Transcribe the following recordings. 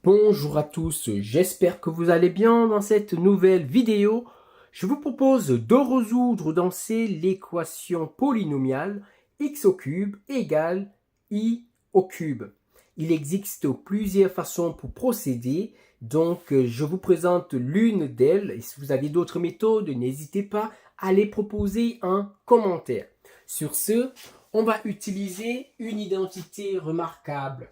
Bonjour à tous, j'espère que vous allez bien. Dans cette nouvelle vidéo, je vous propose de résoudre dans C l'équation polynomiale x au cube égale y au cube. Il existe plusieurs façons pour procéder, donc je vous présente l'une d'elles. Et si vous avez d'autres méthodes, n'hésitez pas à les proposer en commentaire. Sur ce, on va utiliser une identité remarquable.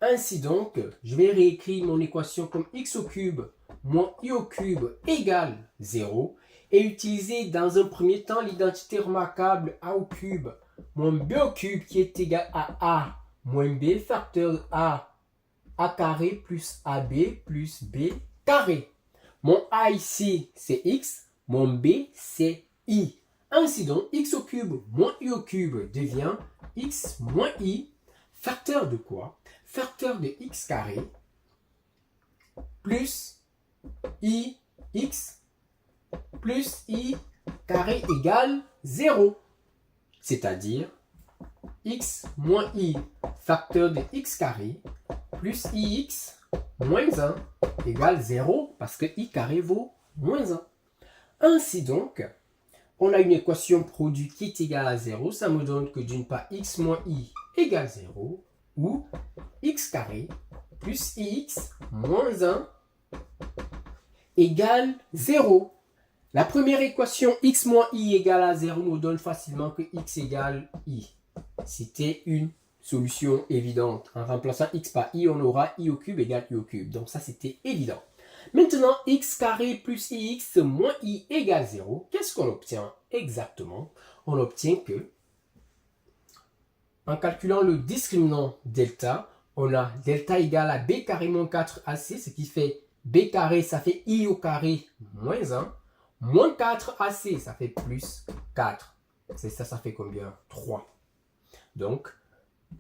Ainsi donc, je vais réécrire mon équation comme x au cube moins y au cube égale 0 et utiliser dans un premier temps l'identité remarquable a au cube moins b au cube qui est égal à a moins b facteur de a carré plus ab plus b carré. Mon a ici c'est x, mon b c'est y. Ainsi donc, x au cube moins y au cube devient x moins y, facteur de quoi? Facteur de x carré plus ix plus y carré égale 0. C'est-à-dire x moins y facteur de x carré plus ix moins 1 égale 0 parce que y carré vaut moins 1. Ainsi donc, on a une équation produit qui est égale à 0. Ça me donne que d'une part x moins y égale 0 ou x carré plus ix moins 1 égale 0. La première équation x moins y égale à 0 nous donne facilement que x égale y. C'était une solution évidente. En remplaçant x par y, on aura y au cube égale y au cube. Donc ça, c'était évident. Maintenant, x carré plus ix moins y égale 0. Qu'est-ce qu'on obtient exactement? On obtient que, en calculant le discriminant delta, on a delta égale à b carré moins 4ac, ce qui fait b carré, ça fait i au carré moins 1, moins 4ac, ça fait plus 4. C'est ça, ça fait combien? 3. Donc,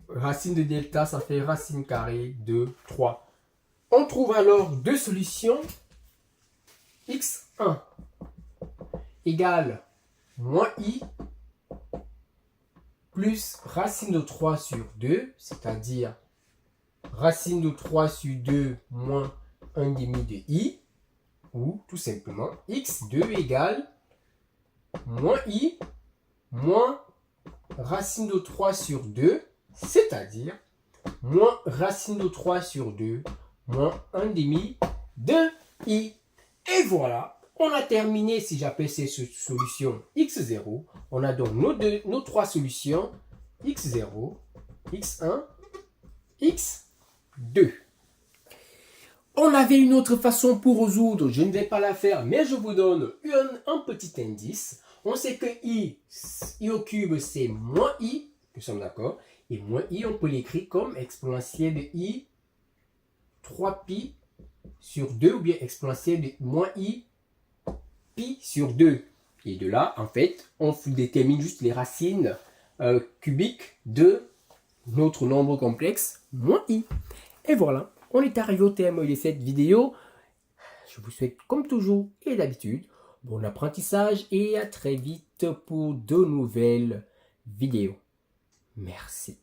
racine de delta, ça fait racine carrée de 3. On trouve alors deux solutions. x1 égale moins i plus racine de 3 sur 2, c'est-à-dire racine de 3 sur 2 moins 1 demi de i, ou tout simplement x2 égale moins i moins racine de 3 sur 2, c'est-à-dire moins racine de 3 sur 2 moins 1 demi de i. Et voilà, on a terminé, si j'appelle ces solutions x0. On a donc nos trois solutions x0, x1, x2. On avait une autre façon pour résoudre, je ne vais pas la faire, mais je vous donne un petit indice. On sait que i au cube, c'est moins i, nous sommes d'accord, et moins i, on peut l'écrire comme exponentielle de i 3pi sur 2, ou bien exponentielle de moins i pi sur 2. Et de là, en fait, on détermine juste les racines cubiques de notre nombre complexe, moins i. Et voilà, on est arrivé au terme de cette vidéo. Je vous souhaite, comme toujours et d'habitude, bon apprentissage et à très vite pour de nouvelles vidéos. Merci.